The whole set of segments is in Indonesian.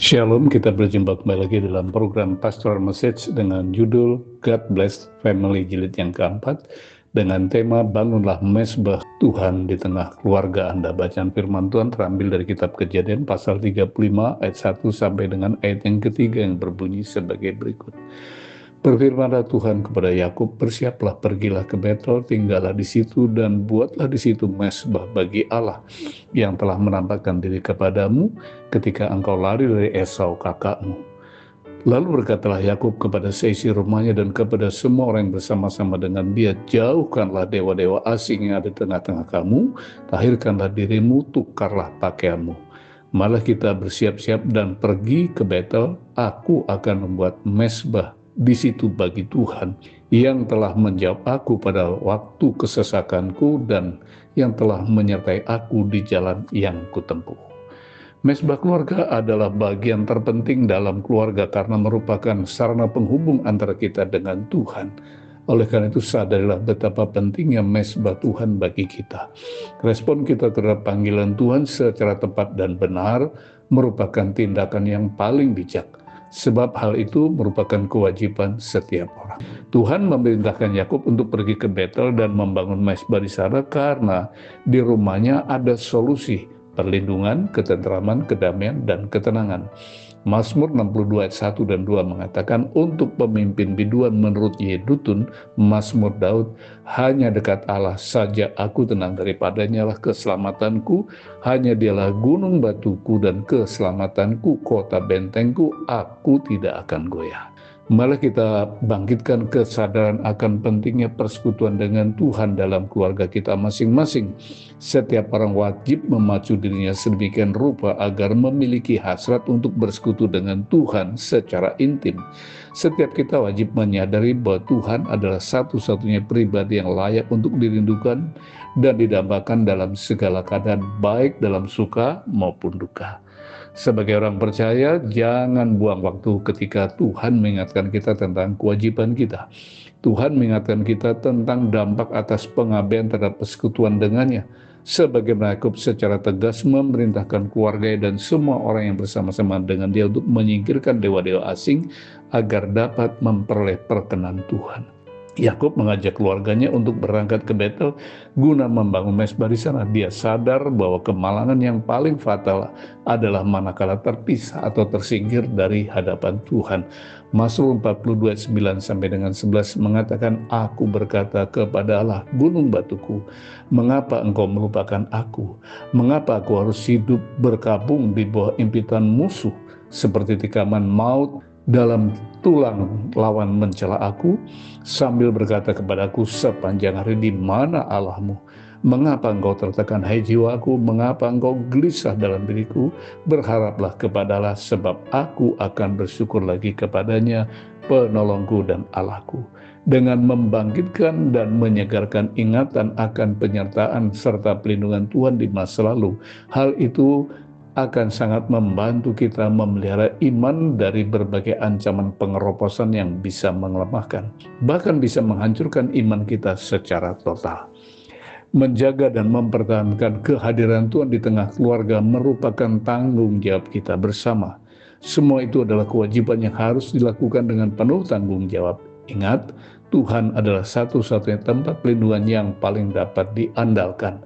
Shalom, kita berjumpa kembali lagi dalam program Pastoral Message dengan judul God Bless Family Jilid yang keempat dengan tema Bangunlah Mezbah Tuhan di tengah keluarga Anda. Bacaan firman Tuhan terambil dari kitab Kejadian pasal 35 ayat 1 sampai dengan ayat yang ketiga yang berbunyi sebagai berikut. Berfirmanlah Tuhan kepada Yakub, bersiaplah, pergilah ke Betel, tinggallah di situ dan buatlah di situ mezbah bagi Allah yang telah menampakkan diri kepadamu ketika engkau lari dari Esau kakakmu. Lalu berkatalah Yakub kepada seisi rumahnya dan kepada semua orang yang bersama-sama dengan dia, jauhkanlah dewa-dewa asing yang ada di tengah-tengah kamu, tahirkanlah dirimu, tukarlah pakaianmu. Malah kita bersiap-siap dan pergi ke Betel, aku akan membuat mezbah di situ bagi Tuhan yang telah menjawab aku pada waktu kesesakanku dan yang telah menyertai aku di jalan yang kutempuh. Mezbah keluarga adalah bagian terpenting dalam keluarga karena merupakan sarana penghubung antara kita dengan Tuhan. Oleh karena itu sadarilah betapa pentingnya mezbah Tuhan bagi kita. Respon kita terhadap panggilan Tuhan secara tepat dan benar merupakan tindakan yang paling bijak. Sebab hal itu merupakan kewajiban setiap orang. Tuhan memerintahkan Yakub untuk pergi ke Betel dan membangun mezbah di sana karena di rumahnya ada solusi perlindungan, ketentraman, kedamaian, dan ketenangan. Mazmur 62 ayat 1 dan 2 mengatakan, untuk pemimpin biduan menurut Yedutun, Mazmur Daud, hanya dekat Allah saja aku tenang, daripadanya lah keselamatanku, hanya dialah gunung batuku dan keselamatanku, kota bentengku, aku tidak akan goyah. Malah kita bangkitkan kesadaran akan pentingnya persekutuan dengan Tuhan dalam keluarga kita masing-masing. Setiap orang wajib memacu dirinya sedemikian rupa agar memiliki hasrat untuk bersekutu dengan Tuhan secara intim. Setiap kita wajib menyadari bahwa Tuhan adalah satu-satunya pribadi yang layak untuk dirindukan dan didambakan dalam segala keadaan, baik dalam suka maupun duka. Sebagai orang percaya, jangan buang waktu ketika Tuhan mengingatkan kita tentang kewajiban kita. Tuhan mengingatkan kita tentang dampak atas pengabaian terhadap persekutuan dengannya. Sebagaimana Yakub secara tegas memerintahkan keluarga dan semua orang yang bersama-sama dengan dia untuk menyingkirkan dewa-dewa asing agar dapat memperoleh perkenan Tuhan. Yakub mengajak keluarganya untuk berangkat ke Betel guna membangun mezbah di sana. Dia sadar bahwa kemalangan yang paling fatal adalah manakala terpisah atau tersingkir dari hadapan Tuhan. Mazmur 42 ayat 9 sampai dengan 11 mengatakan, aku berkata kepada Allah, gunung batuku, mengapa engkau melupakan aku? Mengapa aku harus hidup berkabung di bawah impitan musuh seperti tikaman maut dalam tulang lawan mencela aku, sambil berkata kepadaku sepanjang hari, di mana Allahmu? Mengapa engkau tertekan, hai jiwaku? Mengapa engkau gelisah dalam diriku? Berharaplah kepada Allah, sebab aku akan bersyukur lagi kepadanya, penolongku dan Allahku. Dengan membangkitkan dan menyegarkan ingatan akan penyertaan serta pelindungan Tuhan di masa lalu, hal itu akan sangat membantu kita memelihara iman dari berbagai ancaman pengeroposan yang bisa mengelemahkan, bahkan bisa menghancurkan iman kita secara total. Menjaga dan mempertahankan kehadiran Tuhan di tengah keluarga merupakan tanggung jawab kita bersama. Semua itu adalah kewajiban yang harus dilakukan dengan penuh tanggung jawab. Ingat, Tuhan adalah satu-satunya tempat pelindungan yang paling dapat diandalkan.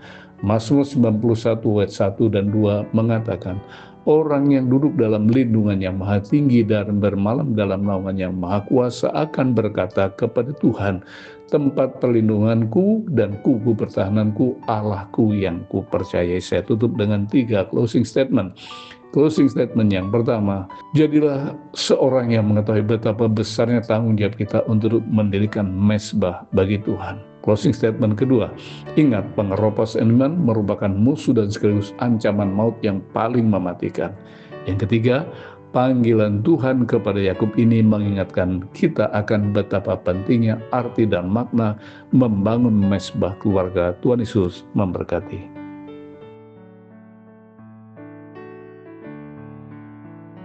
Mazmur 91 ayat 1 dan 2 mengatakan, orang yang duduk dalam lindungan yang maha tinggi dan bermalam dalam naungan yang maha kuasa akan berkata kepada Tuhan, tempat perlindunganku dan kubu pertahananku, Allahku yang kupercayai. Saya tutup dengan 3 closing statement. Closing statement yang pertama, jadilah seorang yang mengetahui betapa besarnya tanggung jawab kita untuk mendirikan mezbah bagi Tuhan. Closing statement kedua, ingat pengeropos iman merupakan musuh dan sekaligus ancaman maut yang paling mematikan. Yang ketiga, panggilan Tuhan kepada Yakub ini mengingatkan kita akan betapa pentingnya arti dan makna membangun mezbah keluarga. Tuhan Yesus memberkati.